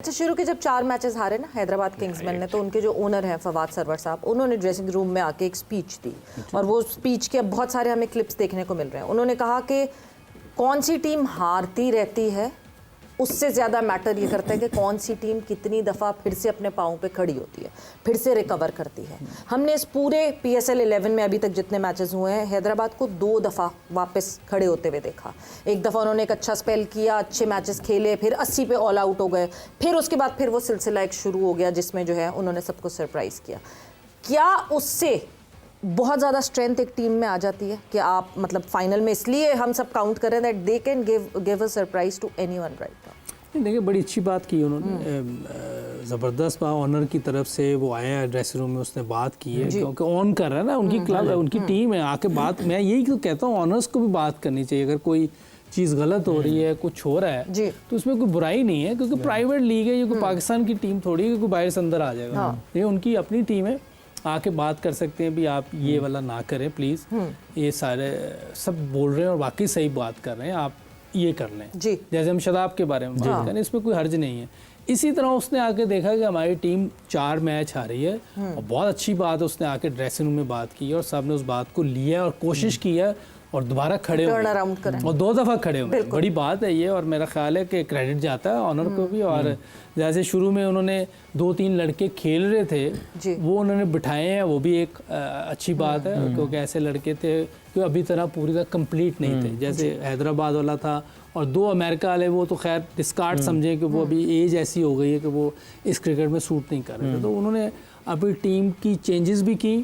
अच्छा, शुरू के जब 4 मैचेस हारे ना हैदराबाद किंग्समैन ने, तो उनके जो ओनर हैं फवाद सरवर साहब, उन्होंने ड्रेसिंग रूम में आके एक स्पीच दी और वो स्पीच के अब बहुत सारे हमें क्लिप्स देखने को मिल रहे हैं। उन्होंने कहा कि कौन सी टीम हारती रहती है उससे ज़्यादा मैटर ये करता है कि कौन सी टीम कितनी दफ़ा फिर से अपने पाँव पे खड़ी होती है, फिर से रिकवर करती है। हमने इस पूरे PSL 11 में अभी तक जितने मैचेस हुए हैं हैदराबाद को 2 दफ़ा वापस खड़े होते हुए देखा। एक दफ़ा उन्होंने एक अच्छा स्पेल किया, अच्छे मैचेस खेले, फिर 80 पे ऑल आउट हो गए, फिर उसके बाद फिर वो सिलसिला एक शुरू हो गया जिसमें जो है उन्होंने सबको सरप्राइज़ किया। क्या उससे बहुत ज़्यादा स्ट्रेंथ एक टीम में आ जाती है कि आप मतलब फाइनल में, इसलिए हम सब काउंट कर रहे हैं that they can give a surprise to anyone right now? देखिए, बड़ी अच्छी बात की उन्होंने, ज़बरदस्त बात ऑनर की तरफ से। वो आया ड्रेसिंग रूम में, उसने बात की है क्योंकि ऑन कर रहा है ना, उनकी क्लब, उनकी टीम है, आके बात। मैं यही तो कहता हूँ, ऑनर्स को भी बात करनी चाहिए। अगर कोई चीज़ गलत हो रही है, कुछ हो रहा है, तो उसमें कोई बुराई नहीं है, क्योंकि प्राइवेट लीग है, ये कोई पाकिस्तान की टीम थोड़ी है कि कोई बाहर से अंदर आ जाएगा। ये उनकी अपनी टीम है, आके बात कर सकते हैं भी आप ये वाला ना करें प्लीज़। ये सारे सब बोल रहे हैं और वाकई सही बात कर रहे हैं, आप ये कर लें जी। जैसे हम शदाब के बारे में बात करें, इसमें कोई हर्ज नहीं है। इसी तरह उसने आके देखा कि हमारी टीम 4 मैच हारी है और बहुत अच्छी बात है, उसने आके ड्रेसिंग रूम में बात की और सब ने उस बात को लिया और कोशिश की है और दोबारा खड़े हुए और 2 दफ़ा खड़े हुए। बड़ी बात है ये, और मेरा ख्याल है कि क्रेडिट जाता है ऑनर को भी। और जैसे शुरू में उन्होंने 2-3 लड़के खेल रहे थे, वो उन्होंने बिठाए हैं, वो भी एक अच्छी बात है, क्योंकि ऐसे लड़के थे कि अभी तरह पूरी तरह कंप्लीट नहीं थे। जैसे हैदराबाद वाला था और 2 अमेरिका वाले, वो तो खैर डिस्कार्ड समझे कि वो अभी एज ऐसी हो गई है कि वो इस क्रिकेट में सूट नहीं कर रहे थे। तो उन्होंने अपनी टीम की चेंजेस भी की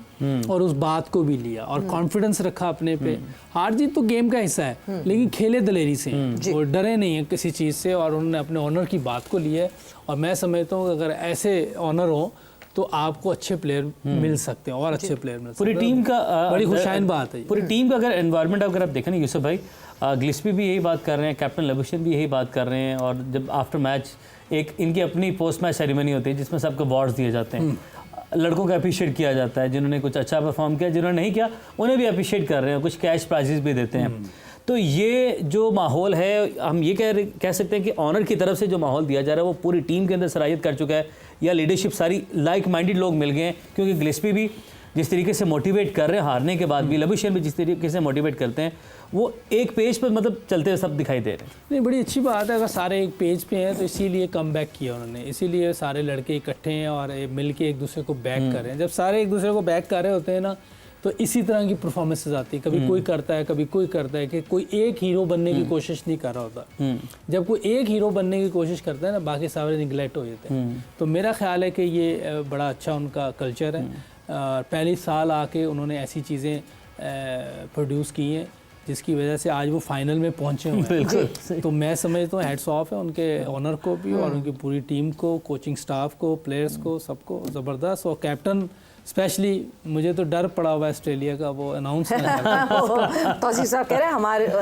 और उस बात को भी लिया और कॉन्फिडेंस रखा अपने पे। हार जीत तो गेम का हिस्सा है, लेकिन खेले दलेरी से और डरे नहीं है किसी चीज़ से, और उन्होंने अपने ऑनर की बात को लिया। और मैं समझता हूँ अगर ऐसे ऑनर हो तो आपको अच्छे प्लेयर मिल सकते हैं और अच्छे प्लेयर मिल सकते हैं। पूरी टीम का बड़ी खुशाइन बात है। पूरी टीम का अगर एनवायरनमेंट अगर आप देखें ना यूसुफ भाई, गिल्स्पी भी यही बात कर रहे हैं, कैप्टन लबुशन भी यही बात कर रहे हैं। और जब आफ्टर मैच एक इनकी अपनी पोस्ट मैच सेरेमनी होती है जिसमें सबको अवार्ड्स दिए जाते हैं, लड़कों को अप्रिशिएट किया जाता है, जिन्होंने कुछ अच्छा परफॉर्म किया, जिन्होंने नहीं किया उन्हें भी अप्रिशिएट कर रहे हैं, कुछ कैश प्राइजेस भी देते हैं। तो ये जो माहौल है, हम ये कह सकते हैं कि ऑनर की तरफ से जो माहौल दिया जा रहा है वो पूरी टीम के अंदर सराहियत कर चुका है, या लीडरशिप सारी लाइक माइंडेड लोग मिल गए हैं। क्योंकि गिल्स्पी भी जिस तरीके से मोटिवेट कर रहे हैं हारने के बाद भी, लबुशन भी जिस तरीके से मोटिवेट करते हैं, वो एक पेज पर मतलब चलते हुए सब दिखाई दे रहे हैं। नहीं, बड़ी अच्छी बात है अगर सारे एक पेज पे हैं, तो इसीलिए कम बैक किया उन्होंने, इसीलिए सारे लड़के इकट्ठे हैं और मिल के एक दूसरे को बैक कर रहे हैं। जब सारे एक दूसरे को बैक कर रहे होते हैं ना, तो इसी तरह की परफॉर्मेंसेस आती है। कभी कोई करता है, कभी कोई करता है, कि कोई एक हीरो बनने की कोशिश नहीं कर रहा होता। जब कोई एक हीरो बनने की कोशिश करता है ना, बाकी सारे निगलेक्ट हो जाते हैं। तो मेरा ख्याल है कि ये बड़ा अच्छा उनका कल्चर है। पहली साल आके उन्होंने ऐसी चीज़ें प्रोड्यूस की हैं जिसकी वजह से आज वो फाइनल में पहुंचे हुए हैं। तो मैं समझता हूँ हेड्स ऑफ है उनके ऑनर को भी और उनकी पूरी टीम को, कोचिंग स्टाफ को, प्लेयर्स को, सबको ज़बरदस्त। और कैप्टन स्पेशली, मुझे तो डर पड़ा हुआ ऑस्ट्रेलिया का, वो अनाउंस तौसीफ साहब कह रहे हैं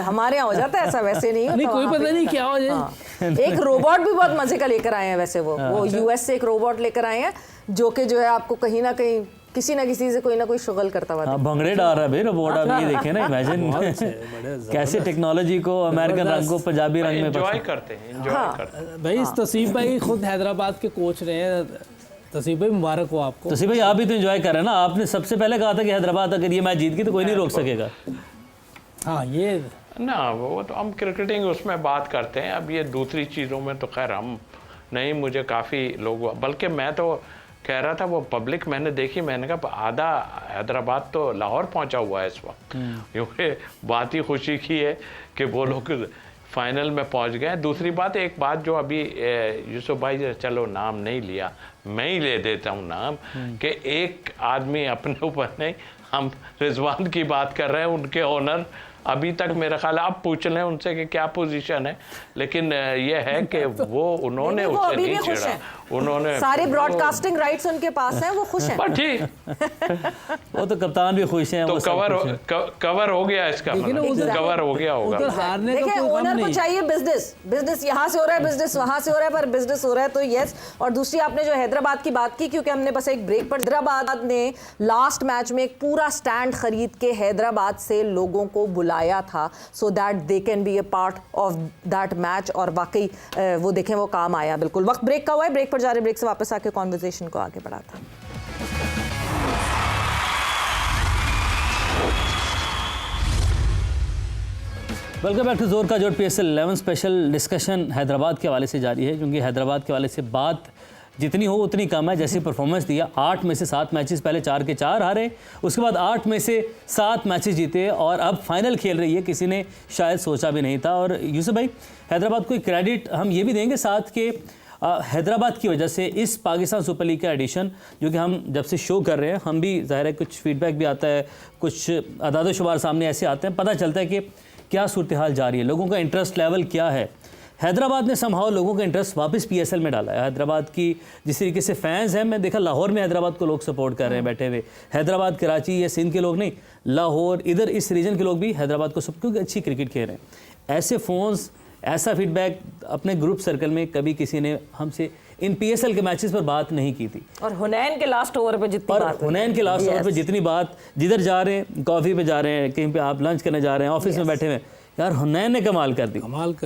हमारे यहाँ हो जाता है ऐसा, वैसे नहीं नहीं, कोई पता नहीं क्या हो जाए। एक रोबोट भी बहुत मजे का लेकर आए हैं वैसे, वो US से एक रोबोट लेकर आए हैं जो कि जो है आपको कहीं ना कहीं किसी ना किसी से कोई ना कोई शुगल करता हुआ भंगड़े डाल रहा है भाई रोबोट। आप ये देखें ना, इमेजिन कैसे टेक्नोलॉजी को, अमेरिकन रंग को पंजाबी रंग में एंजॉय करते हैं। भाई तौसीफ भाई खुद हैदराबाद के कोच रहे हैं। तौसीफ भाई मुबारक हो आपको। तौसीफ भाई आप भी तो एंजॉय कर रहे हैं ना, आपने सबसे पहले कहा था कि हैदराबाद अगर ये मैच जीत गई तो कोई नहीं रोक सकेगा। हाँ, ये ना, वो तो हम क्रिकेटिंग उसमें बात करते हैं। अब ये दूसरी चीज़ों में तो खैर हम नहीं, मुझे काफ़ी लोग, बल्कि मैं तो कह रहा था वो पब्लिक मैंने देखी, मैंने कहा आधा हैदराबाद तो लाहौर पहुंचा हुआ है इस वक्त, क्योंकि बात ही खुशी की है कि वो लोग फाइनल में पहुंच गए। दूसरी बात, एक बात जो अभी यूसुफ भाई ने, चलो नाम नहीं लिया, मैं ही ले देता हूँ नाम, कि एक आदमी अपने ऊपर नहीं, हम रिजवान की बात कर रहे हैं, उनके ओनर अभी तक मेरा ख्याल आप पूछ लें उनसे कि क्या पोजीशन है, लेकिन ये है कि वो उन्होंने उससे नहीं छेड़ा, उन्होंने सारे ब्रॉडकास्टिंग राइट्स उनके पास हैं, वो खुश हैं। पर ठीक वो तो कप्तान भी खुश हैं। तो कवर हो गया इसका, कवर हो गया होगा। देखिए, ओनर को चाहिए बिजनेस यहाँ से हो रहा है, बिजनेस वहां से हो रहा है, पर बिजनेस हो रहा है तो यस। और दूसरी आपने जो हैदराबाद की बात की, क्योंकि हमने बस एक ब्रेक पर, हैदराबाद ने लास्ट मैच में एक पूरा स्टैंड खरीद के हैदराबाद से लोगों को बुला बुलाया था so that they can be A part of that match, और वाकई वो देखें वो काम आया बिल्कुल। वक्त ब्रेक का हुआ है, ब्रेक पर जा रहे, ब्रेक से वापस आके कॉन्वर्जेशन को आगे बढ़ाता है। वेलकम बैक टू जोर का जोर। PSL 11 स्पेशल डिस्कशन हैदराबाद के हवाले से जारी है, क्योंकि हैदराबाद के हवाले से बात जितनी हो उतनी कम है। जैसी परफॉर्मेंस दिया, 8 में से 7 मैचेस, पहले 4 के 4 हारे, उसके बाद 8 में से 7 मैचेस जीते और अब फाइनल खेल रही है। किसी ने शायद सोचा भी नहीं था। और यूसुफ भाई, हैदराबाद को क्रेडिट हम ये भी देंगे साथ के हैदराबाद की वजह से इस पाकिस्तान सुपर लीग का एडिशन, जो कि हम जब से शो कर रहे हैं, हम भी ज़ाहिर है कुछ फीडबैक भी आता है, कुछ अदाद शुमार सामने ऐसे आते हैं, पता चलता है कि क्या सूरत हाल जा रही है, लोगों का इंटरेस्ट लेवल क्या है। हैदराबाद ने समहाउ लोगों का इंटरेस्ट वापस PSL में डाला है। हैदराबाद की जिस तरीके से फैंस हैं, मैं देखा लाहौर में हैदराबाद को लोग सपोर्ट कर रहे हैं बैठे हुए। हैदराबाद, कराची या सिंध के लोग नहीं, लाहौर, इधर इस रीजन के लोग भी हैदराबाद को सब, क्योंकि अच्छी क्रिकेट खेल रहे हैं। ऐसे फ़ोन्स, ऐसा फीडबैक अपने ग्रुप सर्कल में कभी किसी ने हमसे इन PSL के मैचेस पर बात नहीं की थी। और हुनैन के लास्ट ओवर पे जितनी बात, हुनैन के लास्ट ओवर पे जितनी बात, जिधर जा रहे हैं, कॉफ़ी पे जा रहे हैं, कहीं पे आप लंच करने जा रहे हैं, ऑफिस में बैठे हुए, यार हुनैन ने कमाल कर दी।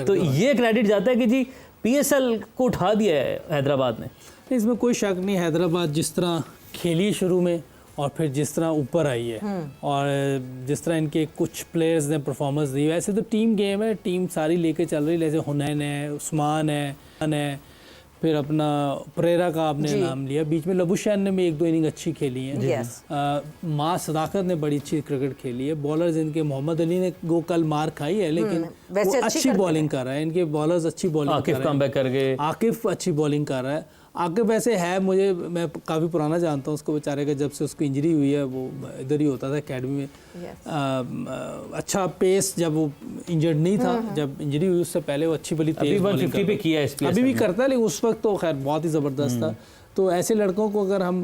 तो ये क्रेडिट जाता है कि जी PSL को उठा दिया है हैदराबाद ने। इसमें कोई शक नहीं, हैदराबाद जिस तरह खेली शुरू में और फिर जिस तरह ऊपर आई है और जिस तरह इनके कुछ प्लेयर्स ने परफॉर्मेंस दी, वैसे तो टीम गेम है, टीम सारी लेके चल रही, जैसे हुनैन है, उस्मान है, फिर अपना परेरा का आपने नाम लिया, बीच में लबुशैन ने भी 1-2 इनिंग अच्छी खेली है। मां सदाकत ने बड़ी अच्छी क्रिकेट खेली है। बॉलर्स इनके मोहम्मद अली ने वो कल मार खाई है, लेकिन वो अच्छी बॉलिंग कर रहा है। इनके बॉलर्स अच्छी बॉलिंग कर रहे हैं। आकिफ अच्छी बॉलिंग कर रहा है। आकिफ वैसे है, मैं काफ़ी पुराना जानता हूँ उसको बेचारे का, जब से उसको इंजरी हुई है वो इधर ही होता था एकेडमी में। अच्छा पेस, जब वो इंजर्ड नहीं था, जब इंजरी हुई उससे पहले वो अच्छी बड़ी तेज बॉलिंग पे किया है, अभी भी करता है, लेकिन उस वक्त तो खैर बहुत ही ज़बरदस्त था। तो ऐसे लड़कों को अगर हम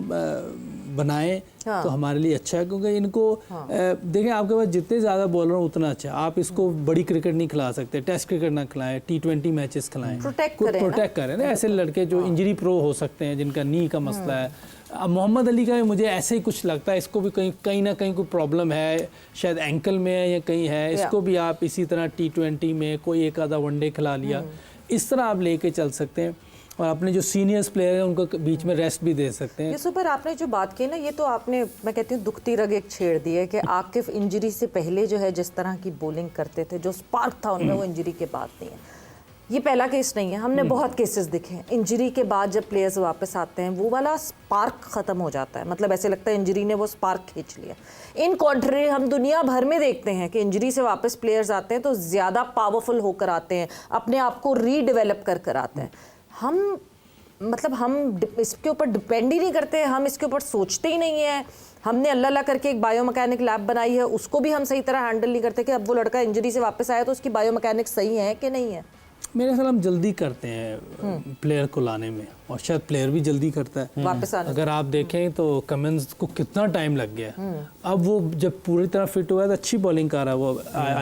बनाएं तो हमारे लिए अच्छा है, क्योंकि इनको देखें, आपके पास जितने ज़्यादा बॉलर हो उतना अच्छा है। आप इसको बड़ी क्रिकेट नहीं खिला सकते, टेस्ट क्रिकेट ना खिलाएं, T20 मैचेस खिलाएं, प्रोटेक्ट करें ना ऐसे लड़के जो इंजरी प्रो हो सकते हैं, जिनका नी का मसला है। अब मोहम्मद अली का मुझे ऐसे ही कुछ लगता है, इसको भी कहीं ना कहीं कोई प्रॉब्लम है, शायद एंकल में है या कहीं है। इसको भी आप इसी तरह T20 में कोई एक आधा वनडे खिला लिया, इस तरह आप लेके चल सकते हैं। और अपने जो सीनियर्स प्लेयर हैं उनको बीच में रेस्ट भी दे सकते हैं। ये सुपर आपने जो बात की ना, ये तो आपने, मैं कहती हूँ, दुखती रग एक छेड़ दी है कि आकिफ इंजरी से पहले जो है जिस तरह की बॉलिंग करते थे, जो स्पार्क था उनमें, वो इंजरी के बाद नहीं है। ये पहला केस नहीं है, हमने बहुत केसेस देखे हैं। इंजरी के बाद जब प्लेयर्स वापस आते हैं, वो वाला स्पार्क ख़त्म हो जाता है। मतलब ऐसे लगता है इंजरी ने वो स्पार्क खींच लिया। इन कॉन्ट्री हम दुनिया भर में देखते हैं कि इंजरी से वापस प्लेयर्स आते हैं तो ज़्यादा पावरफुल होकर आते हैं, अपने आप को रीडेवलप कर आते हैं। हम इसके ऊपर डिपेंड ही नहीं करते, हम इसके ऊपर सोचते ही नहीं है। हमने अल्लाह करके एक बायो मैकेनिक लैब बनाई है, उसको भी हम सही तरह हैंडल नहीं करते कि अब वो लड़का इंजरी से वापस आया तो उसकी बायो मैकेनिक सही है कि नहीं है। मेरे ख्याल हम जल्दी करते हैं प्लेयर को लाने में, और शायद प्लेयर भी जल्दी करता है वापस आने। अगर आप देखें तो कमिंस को कितना टाइम लग गया, अब वो जब पूरी तरह फिट हुआ है तो अच्छी बॉलिंग कर रहा है वो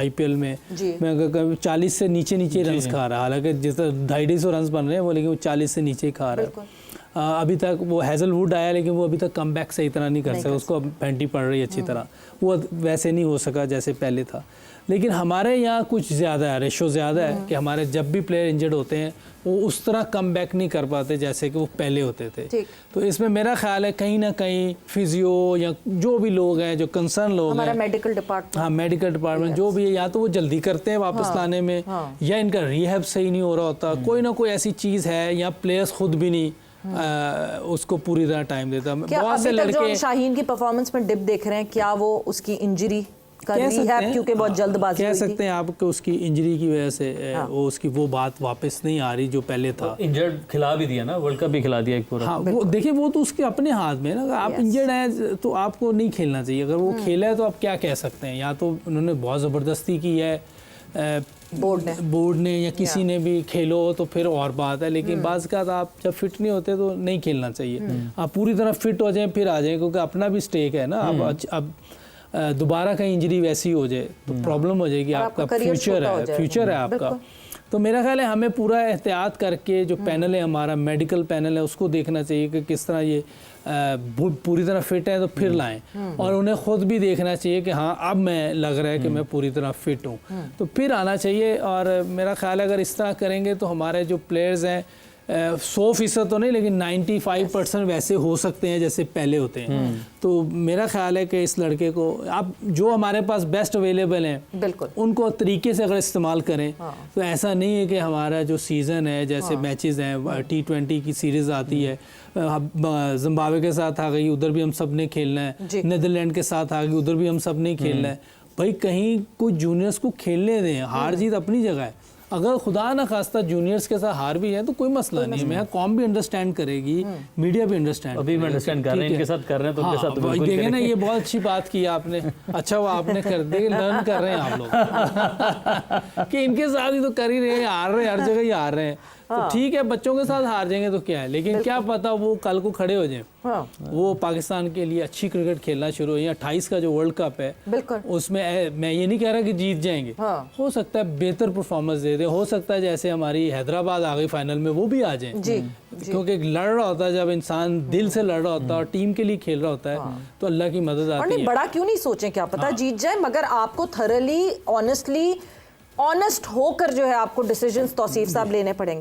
IPL में। मैं अगर 40 से नीचे रन खा रहा है, हालांकि जिस 250 रन बन रहे हैं वो, लेकिन वो 40 से नीचे ही खा रहा है। अभी तक वो हैज़लवुड आया, लेकिन वो अभी तक कम बैक सही तरह नहीं कर सका, उसको अब पेंटी पड़ रही है अच्छी तरह, वो वैसे नहीं हो सका जैसे पहले था। लेकिन हमारे यहाँ कुछ ज़्यादा है, रेशो ज़्यादा है कि हमारे जब भी प्लेयर इंजर्ड होते हैं वो उस तरह कम बैक नहीं कर पाते जैसे कि वो पहले होते थे। तो इसमें मेरा ख्याल है कहीं ना कहीं फिजियो या जो भी लोग हैं, जो कंसर्न लोग हैं, मेडिकल डिपार्टमेंट, हाँ मेडिकल डिपार्टमेंट जो भी है, या तो वो जल्दी करते हैं वापस लाने में, या इनका रिहैब सही नहीं हो रहा होता, कोई ना कोई ऐसी चीज़ है, या प्लेयर्स खुद भी नहीं उसको पूरी तरह टाइम देता। बहुत से लड़के शाहीन की परफॉर्मेंस में डिप देख रहे हैं, क्या वो उसकी इंजरी क्योंकि बहुत जल्दबाजी कह सकते हैं आप कि उसकी इंजरी की वजह से वो उसकी वो बात वापस नहीं आ रही जो पहले था। इंजर्ड खिला भी दिया ना, वर्ल्ड कप भी खिला दिया एक पूरा। हाँ, वो देखिए वो तो उसके अपने हाथ में ना, आप इंजर्ड हैं तो आपको नहीं खेलना चाहिए। अगर वो खेला है तो आप क्या कह सकते हैं, या तो उन्होंने बहुत ज़बरदस्ती की है बोर्ड ने या किसी ने भी, खेलो तो फिर और बात है, लेकिन बाज़ का आप जब फिट नहीं होते तो नहीं खेलना चाहिए। आप पूरी तरह फिट हो जाएं फिर आ जाएं, क्योंकि अपना भी स्टेक है ना। अब दोबारा कहीं इंजरी वैसी हो जाए तो प्रॉब्लम हो जाएगी, आपका फ्यूचर है आपका। तो मेरा ख्याल है हमें पूरा एहतियात करके जो पैनल है हमारा मेडिकल पैनल है उसको देखना चाहिए कि किस तरह ये पूरी तरह फिट है तो फिर लाएं, और उन्हें खुद भी देखना चाहिए कि हाँ अब मैं लग रहा है कि मैं पूरी तरह फिट हूँ तो फिर आना चाहिए। और मेरा ख्याल है अगर इस तरह करेंगे तो हमारे जो प्लेयर्स हैं 100% तो नहीं लेकिन 95% वैसे हो सकते हैं जैसे पहले होते हैं। तो मेरा ख्याल है कि इस लड़के को आप जो हमारे पास बेस्ट अवेलेबल हैं बिल्कुल उनको तरीके से अगर इस्तेमाल करें तो ऐसा नहीं है कि हमारा जो सीज़न है जैसे मैचेस हैं T20 की सीरीज़ आती है, जिम्बाब्वे के साथ आ गई उधर भी हम सब ने खेलना है, नीदरलैंड के साथ आ गई उधर भी हम सब ने खेलना है। भाई कहीं कुछ जूनियर्स को खेलने दें, हार जीत अपनी जगह है। अगर खुदा ना खास्ता जूनियर्स के साथ हार भी है तो कोई मसला नहीं है, मैं कौम भी अंडरस्टैंड करेगी, मीडिया भी अंडरस्टैंड, अभी मैं अंडरस्टैंड कर रहे हैं, इनके साथ कर रहे हैं तो उनके साथ तो बिल्कुल देखें ना, ये बहुत अच्छी बात की आपने। अच्छा वो आपने कर दे, लर्न कर रहे हैं आप लोग कि इनके साथ ही तो कर ही रहे हैं, हार रहे हैं हर जगह ही हार रहे हैं। तो ठीक है बच्चों के साथ हार जाएंगे तो क्या है, लेकिन क्या पता वो कल को खड़े हो जाएं, वो पाकिस्तान के लिए अच्छी क्रिकेट खेलना शुरू हो। 28 का जो वर्ल्ड कप है बिल्कुल उसमें मैं ये नहीं कह रहा कि जीत जाएंगे, हो सकता है बेहतर परफॉर्मेंस दे दे, हो सकता है जैसे हमारी हैदराबाद आ गई फाइनल में वो भी आ जाए क्योंकि लड़ रहा होता है जब इंसान दिल से लड़ रहा होता है और टीम के लिए खेल रहा होता है तो अल्लाह की मदद आती है। बड़ा क्यों नहीं सोचें, क्या पता जीत जाए, मगर आपको थरली ऑनेस्ट होकर जो है आपको डिसीजंस तौसीफ साहब लेने पड़ेंगे।